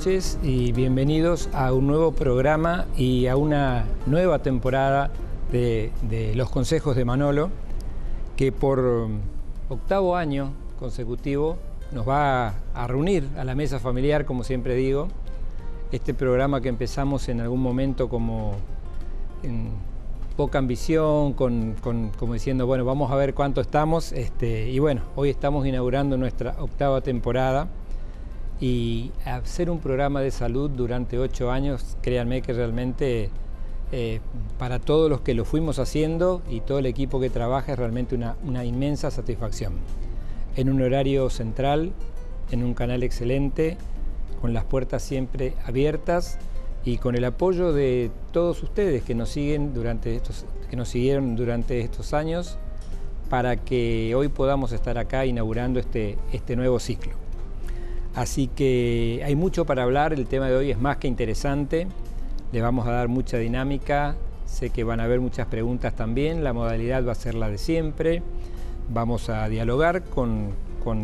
noches y bienvenidos a un nuevo programa y a una nueva temporada de Los Consejos de Manolo, que por octavo año consecutivo nos va a reunir a la mesa familiar, como siempre digo. Este programa que empezamos en algún momento como en poca ambición, como diciendo, bueno, vamos a ver cuánto estamos, y bueno, hoy estamos inaugurando nuestra octava temporada. Y hacer un programa de salud durante 8 años, créanme que realmente para todos los que lo fuimos haciendo y todo el equipo que trabaja es realmente una inmensa satisfacción. En un horario central, en un canal excelente, con las puertas siempre abiertas y con el apoyo de todos ustedes que nos siguieron durante estos años, para que hoy podamos estar acá inaugurando este nuevo ciclo. Así que hay mucho para hablar, el tema de hoy es más que interesante, le vamos a dar mucha dinámica, sé que van a haber muchas preguntas también, la modalidad va a ser la de siempre, vamos a dialogar con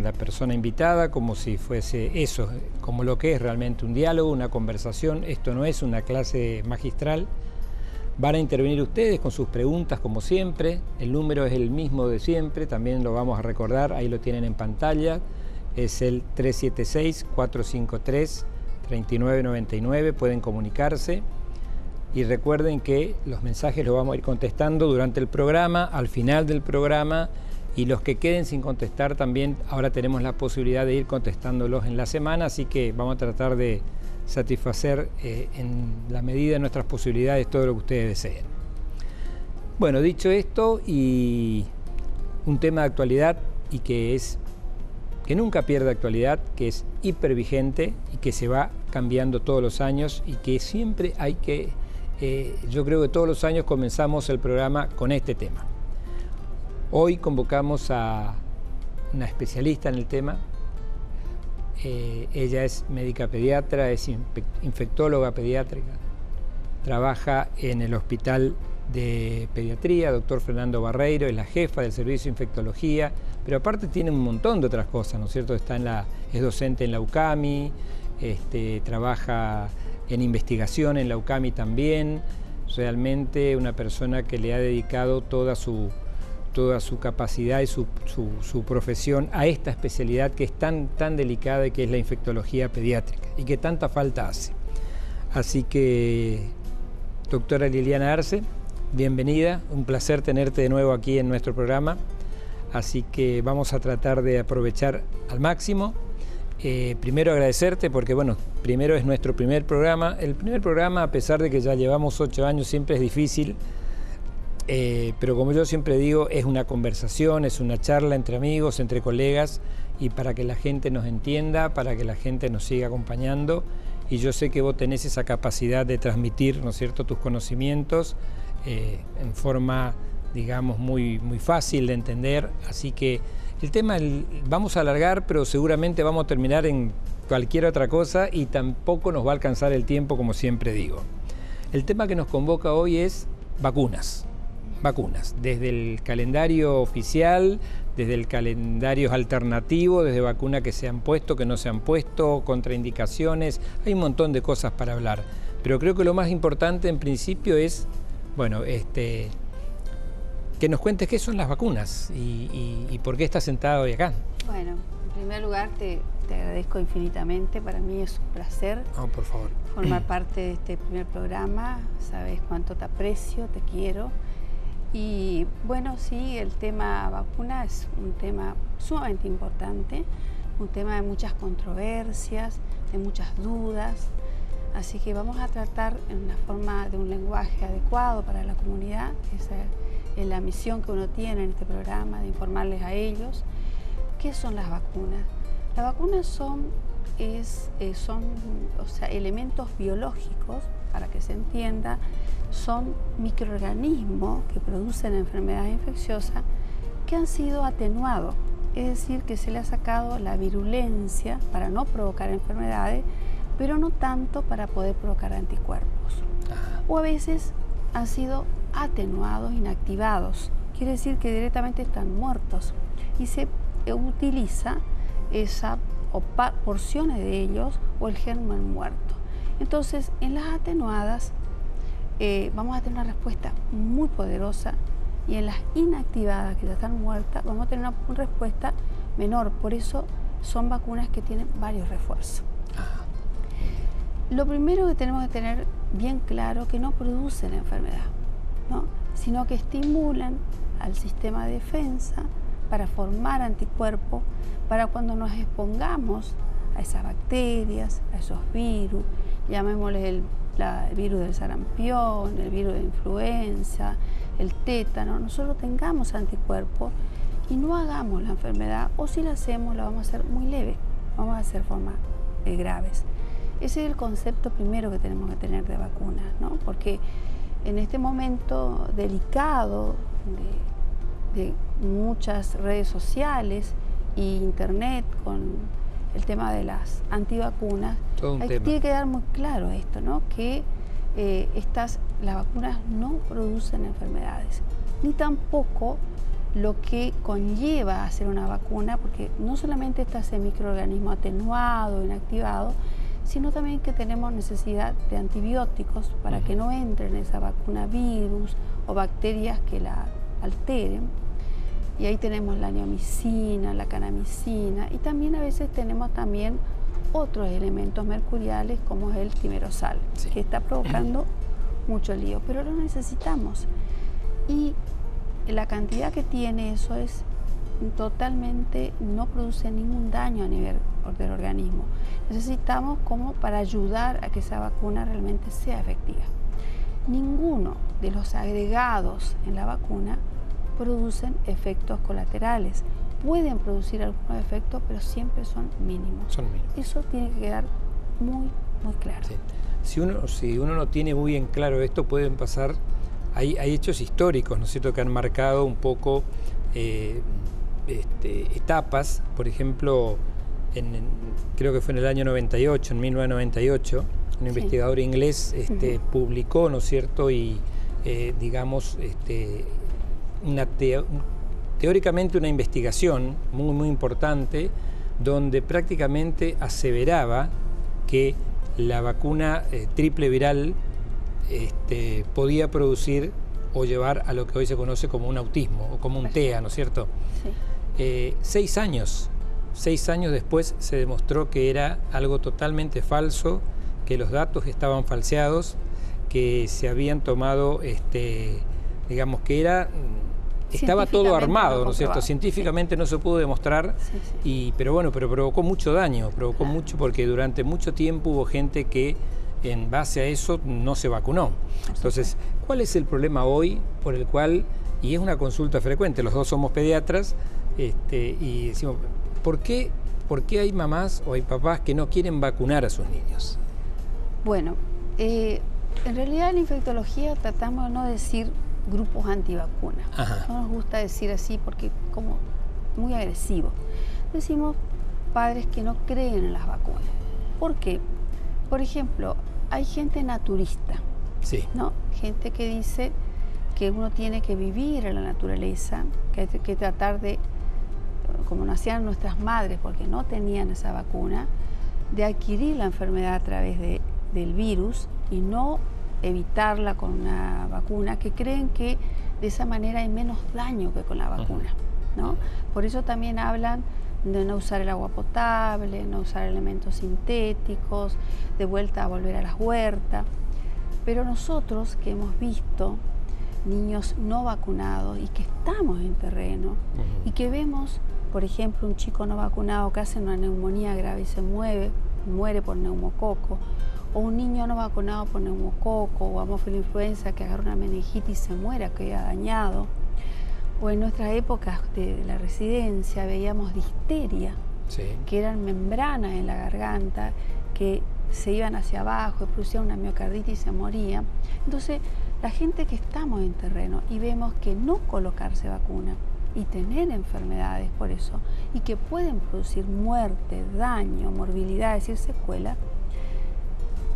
la persona invitada como si fuese eso, como lo que es realmente un diálogo, una conversación. Esto no es una clase magistral. Van a intervenir ustedes con sus preguntas como siempre, el número es el mismo de siempre, también lo vamos a recordar, ahí lo tienen en pantalla. Es el 376-453-3999, pueden comunicarse y recuerden que los mensajes los vamos a ir contestando durante el programa, al final del programa, y los que queden sin contestar también, ahora tenemos la posibilidad de ir contestándolos en la semana, así que vamos a tratar de satisfacer en la medida de nuestras posibilidades todo lo que ustedes deseen. Bueno, dicho esto, y un tema de actualidad y que nunca pierde actualidad, que es hipervigente y que se va cambiando todos los años y que siempre hay que, yo creo que todos los años comenzamos el programa con este tema. Hoy convocamos a una especialista en el tema, ella es médica pediatra, es infectóloga pediátrica, trabaja en el Hospital de Pediatría, doctor Fernando Barreiro, es la jefa del servicio de infectología, pero aparte tiene un montón de otras cosas, ¿no es cierto? Es docente en la UCAMI, trabaja en investigación en la UCAMI también, realmente una persona que le ha dedicado toda su capacidad y su profesión a esta especialidad que es tan delicada y que es la infectología pediátrica y que tanta falta hace. Así que, doctora Liliana Arce, bienvenida, un placer tenerte de nuevo aquí en nuestro programa, así que vamos a tratar de aprovechar al máximo. Primero agradecerte porque, bueno, primero es nuestro primer programa. El primer programa, a pesar de que ya llevamos 8 años, siempre es difícil, pero como yo siempre digo, es una conversación, es una charla entre amigos, entre colegas, y para que la gente nos entienda, para que la gente nos siga acompañando, y yo sé que vos tenés esa capacidad de transmitir, ¿no es cierto?, tus conocimientos en forma, digamos, muy fácil de entender. Así que el tema vamos a alargar, pero seguramente vamos a terminar en cualquier otra cosa y tampoco nos va a alcanzar el tiempo, como siempre digo. El tema que nos convoca hoy es vacunas. Desde el calendario oficial, desde el calendario alternativo, desde vacunas que se han puesto, que no se han puesto, contraindicaciones, hay un montón de cosas para hablar. Pero creo que lo más importante en principio es, bueno, que nos cuentes qué son las vacunas y por qué estás sentado hoy acá. Bueno, en primer lugar te agradezco infinitamente, para mí es un placer por favor, formar parte de este primer programa, sabes cuánto te aprecio, te quiero. Y bueno, sí, el tema vacuna es un tema sumamente importante, un tema de muchas controversias, de muchas dudas, así que vamos a tratar en una forma de un lenguaje adecuado para la comunidad. Esa es la misión que uno tiene en este programa, de informarles a ellos. ¿Qué son las vacunas? Las vacunas son elementos biológicos, para que se entienda, son microorganismos que producen enfermedades infecciosas que han sido atenuados, es decir, que se le ha sacado la virulencia para no provocar enfermedades, pero no tanto para poder provocar anticuerpos. O a veces han sido atenuados, inactivados, quiere decir que directamente están muertos y se utiliza esa o porciones de ellos o el germen muerto. Entonces, en las atenuadas vamos a tener una respuesta muy poderosa y en las inactivadas, que ya están muertas, vamos a tener una respuesta menor. Por eso son vacunas que tienen varios refuerzos. Lo primero que tenemos que tener bien claro es que no producen enfermedad, ¿no? Sino que estimulan al sistema de defensa para formar anticuerpos para cuando nos expongamos a esas bacterias, a esos virus, llamémosles el virus del sarampión, el virus de influenza, el tétano, nosotros tengamos anticuerpos y no hagamos la enfermedad, o si la hacemos la vamos a hacer muy leve, vamos a hacer formas graves. Ese es el concepto primero que tenemos que tener de vacunas, ¿no? Porque en este momento delicado de muchas redes sociales e internet con el tema de las antivacunas, tiene que quedar muy claro esto, ¿no? Que las vacunas no producen enfermedades, ni tampoco lo que conlleva hacer una vacuna, porque no solamente está ese microorganismo atenuado, inactivado, sino también que tenemos necesidad de antibióticos para que no entren en esa vacuna virus o bacterias que la alteren. Y ahí tenemos la neomicina, la kanamicina, y también a veces tenemos también otros elementos mercuriales como es el timerosal, que está provocando mucho lío, pero lo necesitamos. Y la cantidad que tiene eso es totalmente, no produce ningún daño a nivel del organismo. Necesitamos como para ayudar a que esa vacuna realmente sea efectiva. Ninguno de los agregados en la vacuna producen efectos colaterales. Pueden producir algunos efectos, pero siempre son mínimos. Eso tiene que quedar muy, muy claro. Sí. Si uno no tiene muy en claro esto, pueden pasar, hay hechos históricos, ¿no es cierto?, que han marcado un poco etapas. Por ejemplo, creo que fue en el año 98, en 1998, un investigador inglés publicó, ¿no es cierto?, y digamos, teóricamente una investigación muy, muy importante, donde prácticamente aseveraba que la vacuna triple viral podía producir o llevar a lo que hoy se conoce como un autismo o como un TEA, ¿no es cierto? Sí. 6 años después se demostró que era algo totalmente falso, que los datos estaban falseados, que se habían tomado, digamos que estaba todo armado, ¿no es cierto? Científicamente no se pudo demostrar, pero bueno, pero provocó mucho daño, mucho, porque durante mucho tiempo hubo gente que en base a eso no se vacunó. Entonces, ¿cuál es el problema hoy por el cual, y es una consulta frecuente, los dos somos pediatras, y decimos, ¿por qué hay mamás o hay papás que no quieren vacunar a sus niños? Bueno, en realidad en la infectología tratamos de no decir grupos antivacunas. No nos gusta decir así porque como muy agresivo. Decimos padres que no creen en las vacunas. ¿Por qué? Por ejemplo, hay gente naturista, ¿no? Gente que dice que uno tiene que vivir en la naturaleza, que hay que tratar de, como no hacían nuestras madres porque no tenían esa vacuna, de adquirir la enfermedad a través del virus y no evitarla con una vacuna, que creen que de esa manera hay menos daño que con la vacuna, ¿no? Por eso también hablan de no usar el agua potable, no usar elementos sintéticos, de vuelta a volver a las huertas. Pero nosotros que hemos visto niños no vacunados y que estamos en terreno y que vemos, por ejemplo, un chico no vacunado que hace una neumonía grave y se muere por neumococo, o un niño no vacunado por neumococo o anófilo influenza que agarra una meningitis y se muera, que queda dañado. O en nuestras épocas de la residencia veíamos difteria, que eran membranas en la garganta que se iban hacia abajo y producían una miocarditis y se moría. Entonces, la gente que estamos en terreno y vemos que no colocarse vacuna y tener enfermedades por eso, y que pueden producir muerte, daño, morbilidad, es decir, secuela,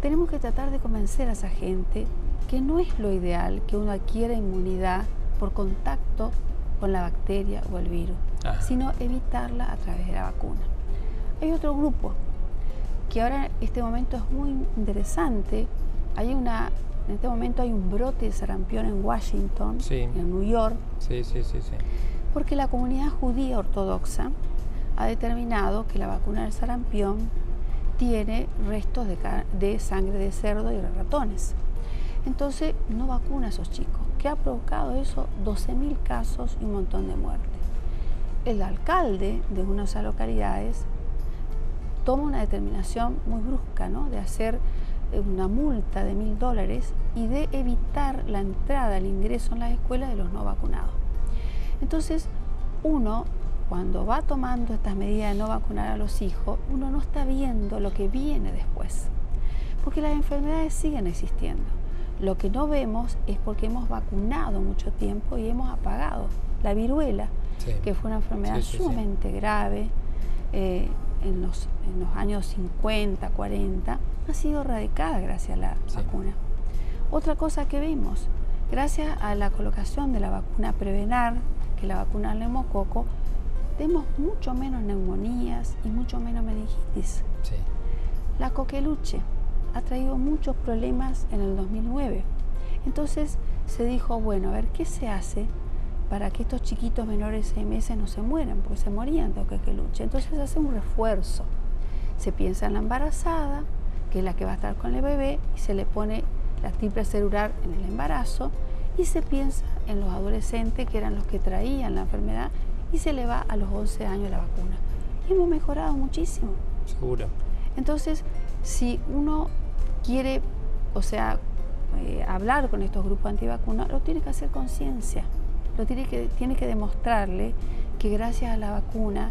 tenemos que tratar de convencer a esa gente que no es lo ideal que uno adquiera inmunidad por contacto con la bacteria o el virus, sino evitarla a través de la vacuna. Hay otro grupo que ahora en este momento es muy interesante. En este momento hay un brote de sarampión en Washington, en New York, porque la comunidad judía ortodoxa ha determinado que la vacuna del sarampión tiene restos de sangre de cerdo y de ratones. Entonces no vacuna a esos chicos. ¿Qué ha provocado eso? 12.000 casos y un montón de muertes. El alcalde de una de esas localidades toma una determinación muy brusca, ¿no?, de hacer una multa de $1.000 y de evitar la entrada, el ingreso en las escuelas de los no vacunados. Entonces, uno, cuando va tomando estas medidas de no vacunar a los hijos, uno no está viendo lo que viene después, porque las enfermedades siguen existiendo. Lo que no vemos es porque hemos vacunado mucho tiempo y hemos apagado la viruela, que fue una enfermedad sumamente grave en los años 50, 40, ha sido erradicada gracias a la vacuna. Otra cosa que vimos, gracias a la colocación de la vacuna Prevenar, que es la vacuna del neumococo, tenemos mucho menos neumonías y mucho menos meningitis. La coqueluche ha traído muchos problemas en el 2009. Entonces se dijo, bueno, a ver, ¿qué se hace para que estos chiquitos menores de 6 meses no se mueran? Porque se morían de coqueluche. Entonces se hace un refuerzo. Se piensa en la embarazada, que es la que va a estar con el bebé, y se le pone la triple celular en el embarazo, y se piensa en los adolescentes, que eran los que traían la enfermedad, y se le va a los 11 años la vacuna. Y hemos mejorado muchísimo. Seguro. Entonces, si uno quiere, hablar con estos grupos antivacunas, lo tiene que hacer conciencia. Tiene que demostrarle que gracias a la vacuna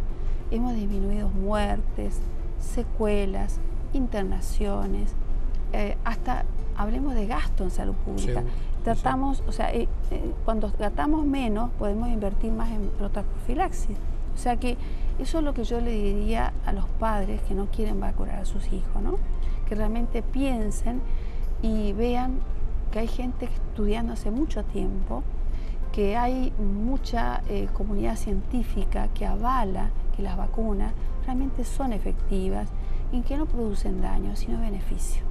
hemos disminuido muertes, secuelas, internaciones, hasta hablemos de gasto en salud pública. Cuando gastamos menos, podemos invertir más en otras profilaxis. O sea que eso es lo que yo le diría a los padres que no quieren vacunar a sus hijos, ¿no? Que realmente piensen y vean que hay gente estudiando hace mucho tiempo, que hay mucha comunidad científica que avala que las vacunas realmente son efectivas y que no producen daño, sino beneficio.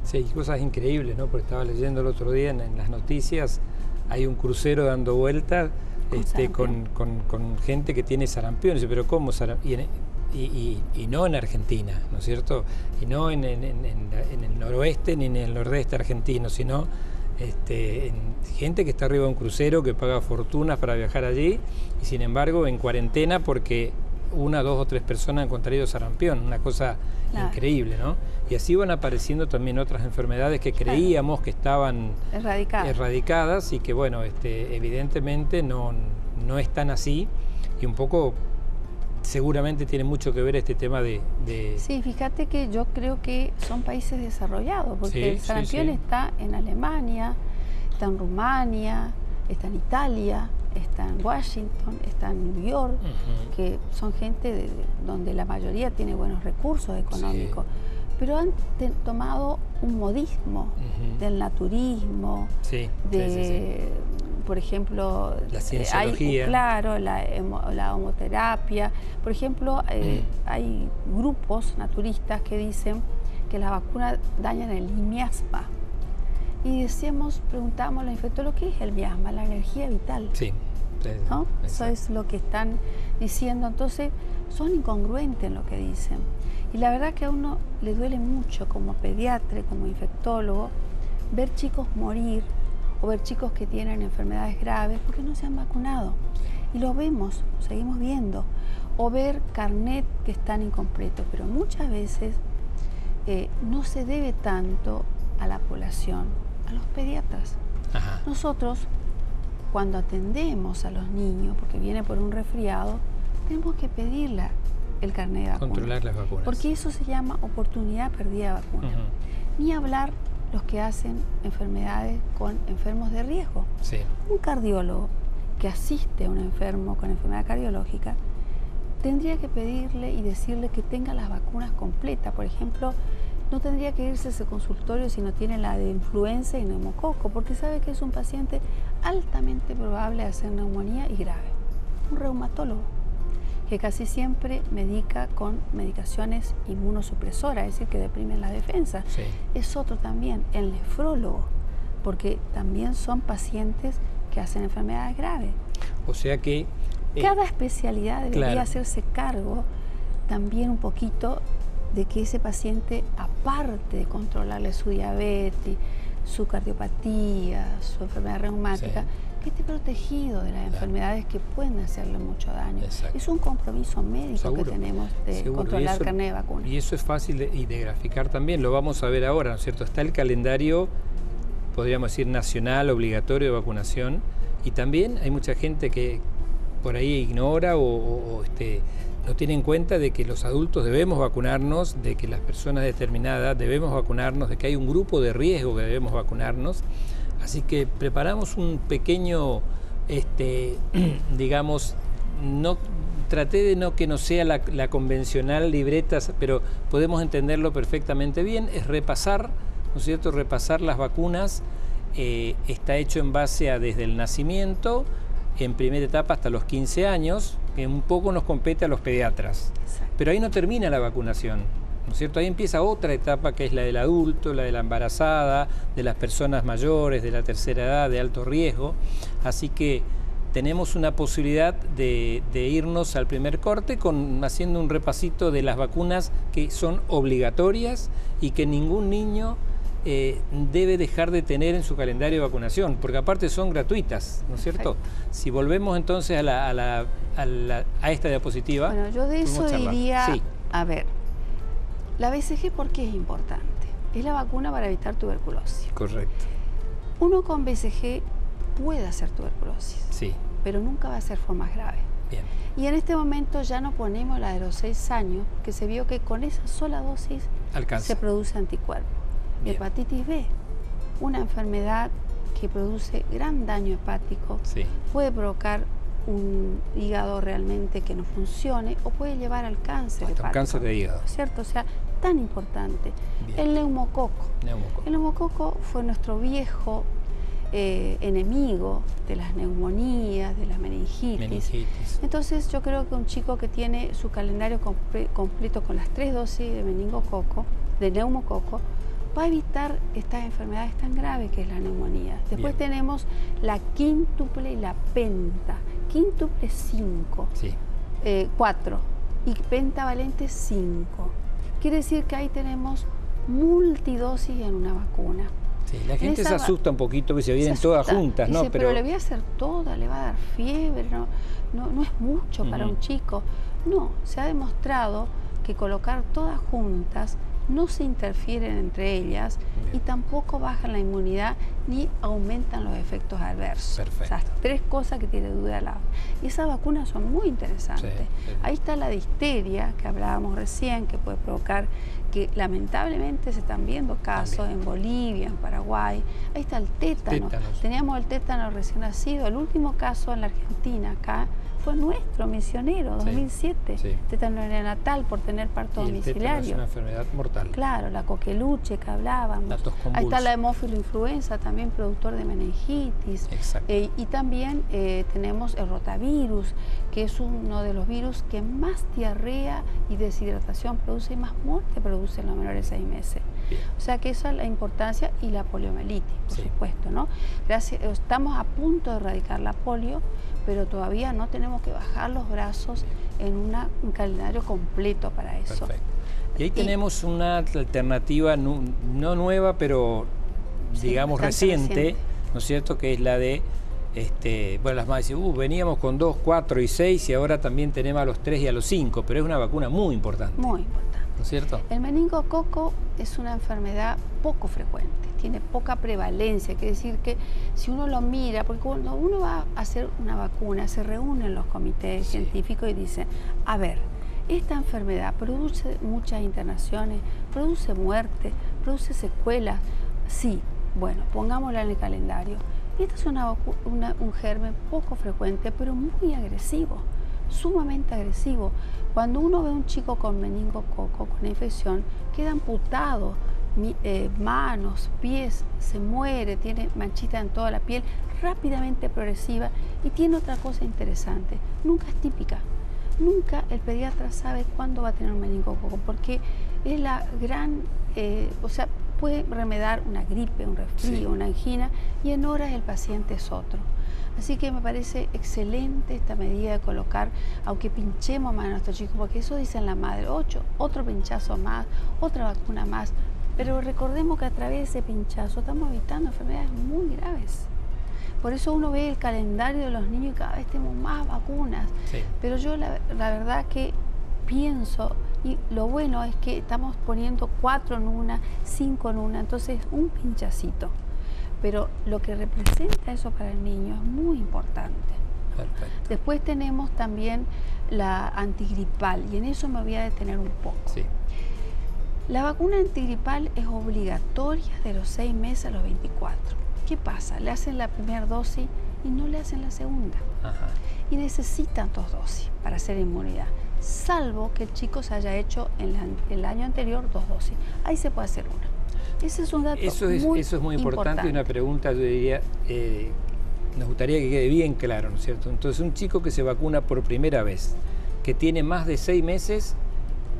Sí, hay cosas increíbles, ¿no? Porque estaba leyendo el otro día en las noticias, hay un crucero dando vueltas con gente que tiene sarampión. Dice, pero ¿cómo sarampión? Y no en Argentina, ¿no es cierto? Y no en el noroeste ni en el nordeste argentino, sino en gente que está arriba de un crucero, que paga fortunas para viajar allí, y sin embargo en cuarentena porque 1, 2 o 3 personas han contraído sarampión, una cosa increíble, ¿no? Y así van apareciendo también otras enfermedades que creíamos que estaban erradicadas y que, bueno, evidentemente no están así, y un poco seguramente tiene mucho que ver este tema de... Sí, fíjate que yo creo que son países desarrollados, porque el sarampión está en Alemania, está en Rumania, está en Italia, está en Washington, está en New York, que son gente donde la mayoría tiene buenos recursos económicos, pero han tomado un modismo del naturismo, por ejemplo, la cienciología. La homoterapia. Por ejemplo, hay grupos naturistas que dicen que las vacunas dañan el miasma. Y preguntamos a los infectólogos, ¿qué es el miasma? La energía vital. ¿No? Eso es lo que están diciendo. Entonces, son incongruentes en lo que dicen. Y la verdad que a uno le duele mucho como pediatra, como infectólogo, ver chicos morir o ver chicos que tienen enfermedades graves porque no se han vacunado. Y lo vemos, seguimos viendo. O ver carnet que están incompletos. Pero muchas veces no se debe tanto a la población, a los pediatras. Nosotros, cuando atendemos a los niños, porque viene por un resfriado, tenemos que pedirle el carnet de vacuna. Controlar las vacunas. Porque eso se llama oportunidad perdida de vacuna. Ni hablar los que hacen enfermedades con enfermos de riesgo. Un cardiólogo que asiste a un enfermo con enfermedad cardiológica tendría que pedirle y decirle que tenga las vacunas completas. Por ejemplo, no tendría que irse a ese consultorio si no tiene la de influenza y neumococo, porque sabe que es un paciente altamente probable de hacer neumonía y grave. Un reumatólogo que casi siempre medica con medicaciones inmunosupresoras, es decir, que deprimen la defensa. Sí. Es otro también, el nefrólogo, porque también son pacientes que hacen enfermedades graves. O sea que... cada especialidad debería claro. hacerse cargo también un poquito de que ese paciente, aparte de controlarle su diabetes, su cardiopatía, su enfermedad reumática, sí. que esté protegido de las enfermedades que pueden hacerle mucho daño. Exacto. Es un compromiso médico Seguro. que tenemos de Seguro. controlar el carnet de vacuna. Y eso es fácil de graficar también, lo vamos a ver ahora, ¿no es cierto? Está el calendario, podríamos decir, nacional, obligatorio de vacunación, y también hay mucha gente que por ahí ignora o no tiene en cuenta de que los adultos debemos vacunarnos, de que las personas determinadas debemos vacunarnos, de que hay un grupo de riesgo que debemos vacunarnos. Así que preparamos un pequeño, digamos, traté de que no sea la convencional libreta, pero podemos entenderlo perfectamente bien, es repasar, ¿no es cierto?, repasar las vacunas. Está hecho en base a desde el nacimiento, en primera etapa hasta los 15 años, que un poco nos compete a los pediatras. Exacto. Pero ahí no termina la vacunación, ¿no es cierto? Ahí empieza otra etapa que es la del adulto, la de la embarazada, de las personas mayores, de la tercera edad, de alto riesgo. Así que tenemos una posibilidad de irnos al primer corte haciendo un repasito de las vacunas que son obligatorias y que ningún niño debe dejar de tener en su calendario de vacunación, porque aparte son gratuitas, ¿no es cierto? Perfecto. Si volvemos entonces a esta diapositiva... Bueno, yo de eso diría, sí. A ver, la BCG, ¿por qué es importante? Es la vacuna para evitar tuberculosis. Correcto. Uno con BCG puede hacer tuberculosis, Sí. pero nunca va a ser formas graves. Bien. Y en este momento ya no ponemos la de los 6 años, que se vio que con esa sola dosis Alcanza. se produce anticuerpos. Bien. Hepatitis B, una enfermedad que produce gran daño hepático, Sí. puede provocar un hígado realmente que no funcione o puede llevar al cáncer Hasta un hepático, cáncer de hígado. ¿cierto? O sea, tan importante. Bien. El neumococo. Neumococo. El neumococo fue nuestro viejo enemigo de las neumonías, de las meningitis. Entonces yo creo que un chico que tiene su calendario completo con las 3 dosis de meningococo, de neumococo, va a evitar estas enfermedades tan graves que es la neumonía. Después Bien. tenemos la quíntuple y la penta. Quíntuple 5, Sí. 4 y pentavalente 5. Quiere decir que ahí tenemos multidosis en una vacuna. Sí, la gente se asusta un poquito porque se vienen todas juntas, dice, ¿no? pero le voy a hacer toda, le va a dar fiebre, no es mucho para un chico. No, se ha demostrado que colocar todas juntas no se interfieren entre ellas. Bien. Y tampoco bajan la inmunidad ni aumentan los efectos adversos. Perfecto. O sea, 3 cosas que tiene duda la. Y esas vacunas son muy interesantes. Sí, sí. Ahí está la difteria que hablábamos recién, que puede provocar, que lamentablemente se están viendo casos también en Bolivia, en Paraguay. Ahí está el tétano. Teníamos el tétano recién nacido. El último caso en la Argentina, acá, fue nuestro misionero, 2007, sí. Tétano neonatal por tener parto domiciliario. El tétano es una enfermedad mortal. Claro, la coqueluche que hablábamos. Ahí está la hemófilo influenza, también productor de meningitis. Exacto. Y también tenemos el rotavirus, que es uno de los virus que más diarrea y deshidratación produce y más muerte produce en los menores de 6 meses. Bien. O sea que esa es la importancia, y la poliomielitis, por supuesto, ¿no? Estamos a punto de erradicar la polio, pero todavía no tenemos que bajar los brazos en un calendario completo para eso. Perfecto. Y ahí tenemos una alternativa no nueva, pero digamos reciente, ¿no es cierto?, que es la de, bueno, las madres dicen, veníamos con 2, 4 y 6 y ahora también tenemos a los 3 y a los 5, pero es una vacuna muy importante. Muy importante. ¿No es cierto? El meningococo es una enfermedad poco frecuente, tiene poca prevalencia, quiere decir que si uno lo mira, porque cuando uno va a hacer una vacuna, se reúnen los comités científicos y dicen, a ver, esta enfermedad produce muchas internaciones, produce muerte, produce secuelas. Sí, bueno, pongámosla en el calendario. Esta es un germen poco frecuente, pero muy agresivo, sumamente agresivo. Cuando uno ve a un chico con meningococo, con infección, queda amputado, manos, pies, se muere, tiene manchita en toda la piel, rápidamente progresiva, y tiene otra cosa interesante, nunca es típica. nunca el pediatra sabe cuándo va a tener un meningococo, porque es la gran, o sea, puede remediar una gripe, un resfrío, una angina, y en horas el paciente es otro. Así que me parece excelente esta medida de colocar, aunque pinchemos más a nuestros chicos, porque eso dicen la madre, otro pinchazo más, otra vacuna más, pero recordemos que a través de ese pinchazo estamos evitando enfermedades muy graves. Por eso uno ve el calendario de los niños y cada vez tenemos más vacunas. Sí. Pero yo la verdad que pienso, y lo bueno es que estamos poniendo 4 en una, 5 en una, entonces un pinchacito. Pero lo que representa eso para el niño es muy importante. Perfecto. Después tenemos también la antigripal, y en eso me voy a detener un poco. Sí. La vacuna antigripal es obligatoria de los 6 meses a los 24. ¿Qué pasa? Le hacen la primera dosis y no le hacen la segunda. Ajá. Y necesitan 2 dosis para hacer inmunidad, salvo que el chico se haya hecho en el año anterior 2 dosis. Ahí se puede hacer una. Ese es un dato muy importante y una pregunta, yo diría, nos gustaría que quede bien claro, ¿no es cierto? Entonces, un chico que se vacuna por primera vez, que tiene más de 6 meses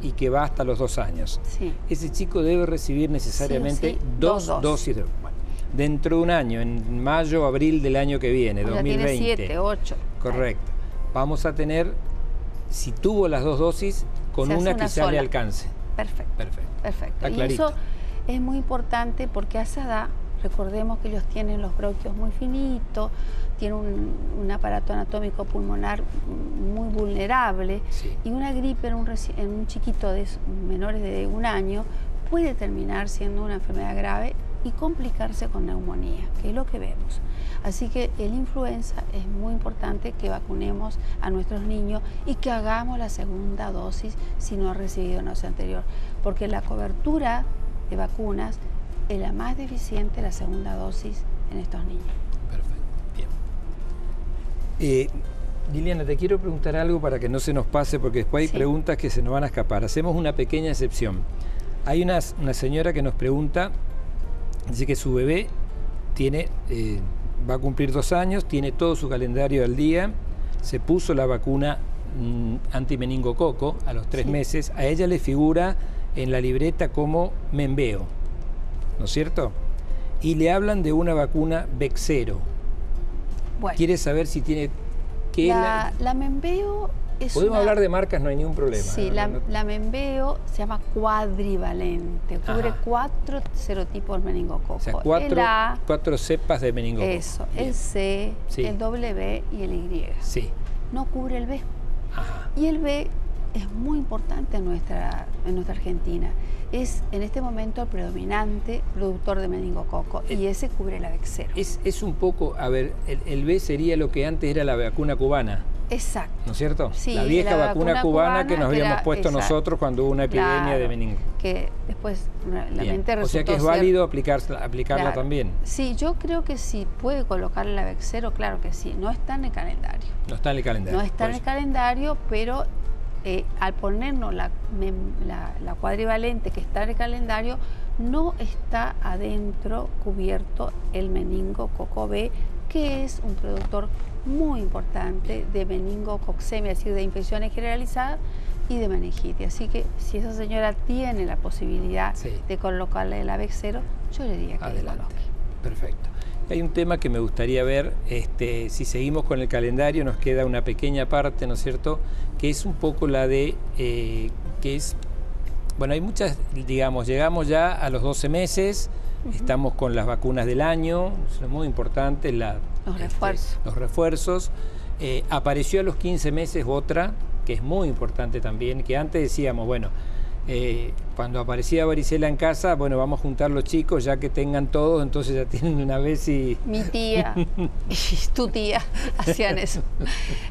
y que va hasta los 2 años, sí. Ese chico debe recibir necesariamente sí, 2 dosis de vacuna. Dentro de un año, en mayo o abril del año que viene, 2020. Tiene 7, 8. Correcto. Vamos a tener, si tuvo las 2 dosis, con una que ya le alcance. Perfecto. Perfecto. Está clarito. Y eso es muy importante porque a esa edad, recordemos que ellos tienen los bronquios muy finitos, tienen un aparato anatómico pulmonar muy vulnerable, sí. Y una gripe en un chiquito de menores de 1 año puede terminar siendo una enfermedad grave y complicarse con neumonía, que es lo que vemos. Así que el influenza es muy importante que vacunemos a nuestros niños y que hagamos la segunda dosis si no ha recibido una dosis anterior, porque la cobertura de vacunas es la más deficiente, la segunda dosis en estos niños. Perfecto, bien. Liliana, te quiero preguntar algo para que no se nos pase, porque después hay preguntas que se nos van a escapar. Hacemos una pequeña excepción. Hay una señora que nos pregunta, dice que su bebé va a cumplir 2 años, tiene todo su calendario al día, se puso la vacuna antimeningococo a los 3 meses, a ella le figura en la libreta como Menveo, ¿no es cierto? Y le hablan de una vacuna Bexsero. Bueno, quiere saber si tiene... La Menveo es podemos hablar de marcas, no hay ningún problema. Sí, la Menveo se llama cuadrivalente, cubre 4 serotipos de meningococo. O sea, 4 cepas de meningococo. Eso, el C, sí. El W y el Y. Sí. No cubre el B. Ajá. Y el B es muy importante en nuestra Argentina. Es en este momento el predominante productor de meningococo y ese cubre la Bexsero. Es un poco, a ver, el B sería lo que antes era la vacuna cubana. Exacto. ¿No es cierto? Sí, la vieja vacuna cubana que nos habíamos puesto nosotros cuando hubo una epidemia de meningococo. Que después realmente resultó. O sea que es válido aplicarla también. Sí, yo creo que sí puede colocarle la Bexsero, claro que sí. No está en el calendario. No está en el calendario. No está en el calendario, pero al ponernos la cuadrivalente que está en el calendario, no está adentro cubierto el meningococo B, que es un productor muy importante de meningococcemia, es decir, de infecciones generalizadas y de meningitis. Así que si esa señora tiene la posibilidad de colocarle la Bexsero, yo le diría que adelante. Le coloque. Perfecto. Hay un tema que me gustaría ver, si seguimos con el calendario, nos queda una pequeña parte, ¿no es cierto?, que es un poco la de, bueno, hay muchas, digamos, llegamos ya a los 12 meses, estamos con las vacunas del año, es muy importante, los refuerzos. Apareció a los 15 meses otra, que es muy importante también, que antes decíamos, bueno, cuando aparecía varicela en casa, bueno, vamos a juntar los chicos, ya que tengan todos, entonces ya tienen una vez y... Mi tía y tu tía hacían eso.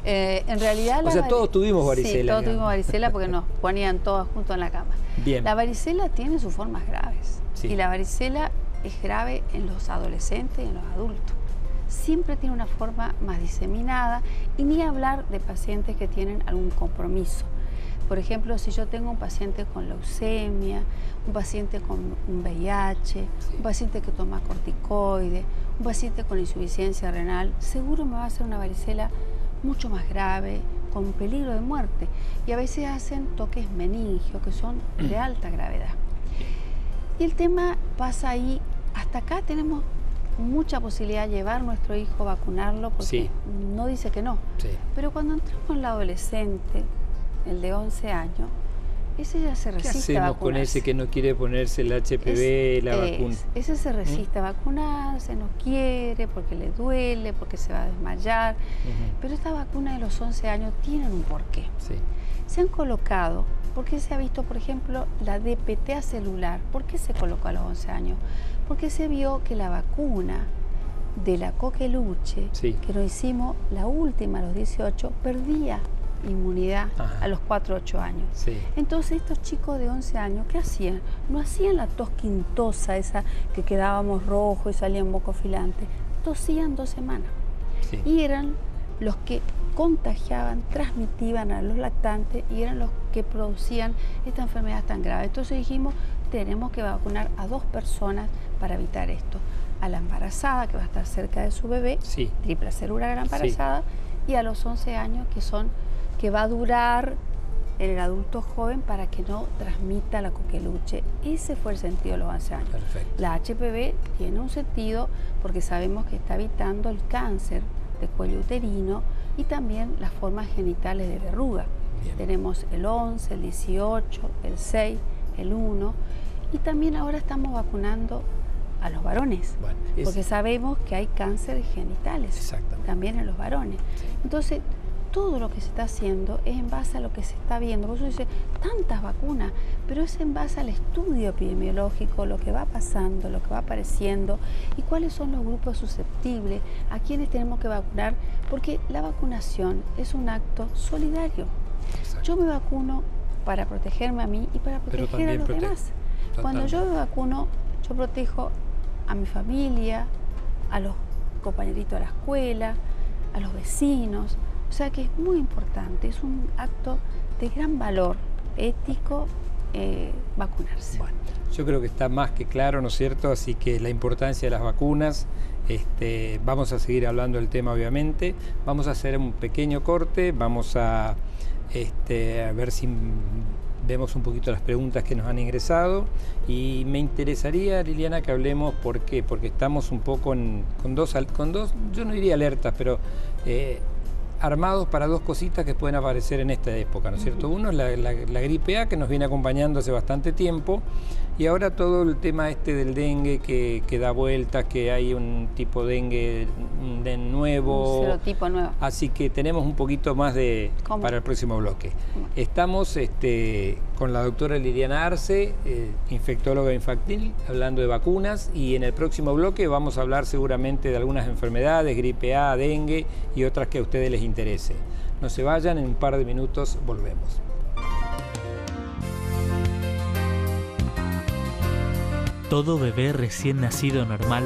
En realidad... O sea, todos tuvimos varicela. Sí, todos tuvimos varicela porque nos ponían todos juntos en la cama. Bien. La varicela tiene sus formas graves. Sí. Y la varicela es grave en los adolescentes y en los adultos. Siempre tiene una forma más diseminada y ni hablar de pacientes que tienen algún compromiso. Por ejemplo, si yo tengo un paciente con leucemia, un paciente con un VIH, un paciente que toma corticoides, un paciente con insuficiencia renal, seguro me va a hacer una varicela mucho más grave, con peligro de muerte. Y a veces hacen toques meningios que son de alta gravedad. Y el tema pasa ahí, hasta acá tenemos mucha posibilidad de llevar a nuestro hijo a vacunarlo porque no dice que no. Sí. Pero cuando entramos en la adolescente, el de 11 años, ese ya se resiste a vacunarse. ¿Qué hacemos con ese que no quiere ponerse el HPV, la vacuna? Ese se resiste a vacunarse, no quiere porque le duele, porque se va a desmayar. Pero esta vacuna de los 11 años tiene un porqué. Sí. Se han colocado, porque se ha visto, por ejemplo, la DPT celular. ¿Por qué se colocó a los 11 años? Porque se vio que la vacuna de la coqueluche, que nos hicimos la última a los 18, perdía inmunidad a los 4 o 8 años. Sí. Entonces estos chicos de 11 años, ¿qué hacían? No hacían la tos quintosa, esa que quedábamos rojos y salían mocofilantes. Tosían 2 semanas. Sí. Y eran los que contagiaban, transmitían a los lactantes y eran los que producían esta enfermedad tan grave. Entonces dijimos, tenemos que vacunar a 2 personas para evitar esto. A la embarazada, que va a estar cerca de su bebé, triple célula de la embarazada, y a los 11 años, que va a durar en el adulto joven para que no transmita la coqueluche. Ese fue el sentido de los 11 años. Perfecto. La HPV tiene un sentido porque sabemos que está evitando el cáncer de cuello uterino y también las formas genitales de verruga. Bien. Tenemos el 11, el 18, el 6, el 1 y también ahora estamos vacunando a los varones, porque sabemos que hay cáncer genitales también en los varones. Sí. Entonces, todo lo que se está haciendo es en base a lo que se está viendo. Por eso dice, tantas vacunas, pero es en base al estudio epidemiológico, lo que va pasando, lo que va apareciendo y cuáles son los grupos susceptibles, a quienes tenemos que vacunar, porque la vacunación es un acto solidario. Exacto. Yo me vacuno para protegerme a mí y para proteger a los demás. Totalmente. Cuando yo me vacuno, yo protejo a mi familia, a los compañeritos de la escuela, a los vecinos. O sea que es muy importante, es un acto de gran valor ético vacunarse. Bueno, yo creo que está más que claro, ¿no es cierto? Así que la importancia de las vacunas, vamos a seguir hablando del tema obviamente, vamos a hacer un pequeño corte, vamos a ver si vemos un poquito las preguntas que nos han ingresado y me interesaría, Liliana, que hablemos, ¿por qué? Porque estamos un poco con dos, yo no diría alertas, pero armados para 2 cositas que pueden aparecer en esta época, ¿no es cierto? Uno es la gripe A, que nos viene acompañando hace bastante tiempo, y ahora todo el tema del dengue que da vueltas, que hay un tipo de dengue nuevo. Un serotipo nuevo. Así que tenemos un poquito más para el próximo bloque. Estamos con la doctora Liliana Arce, infectóloga infantil, hablando de vacunas, y en el próximo bloque vamos a hablar seguramente de algunas enfermedades, gripe A, dengue y otras que a ustedes les interese. No se vayan, en un par de minutos volvemos. Todo bebé recién nacido normal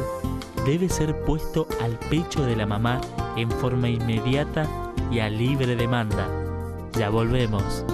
debe ser puesto al pecho de la mamá en forma inmediata y a libre demanda. Ya volvemos.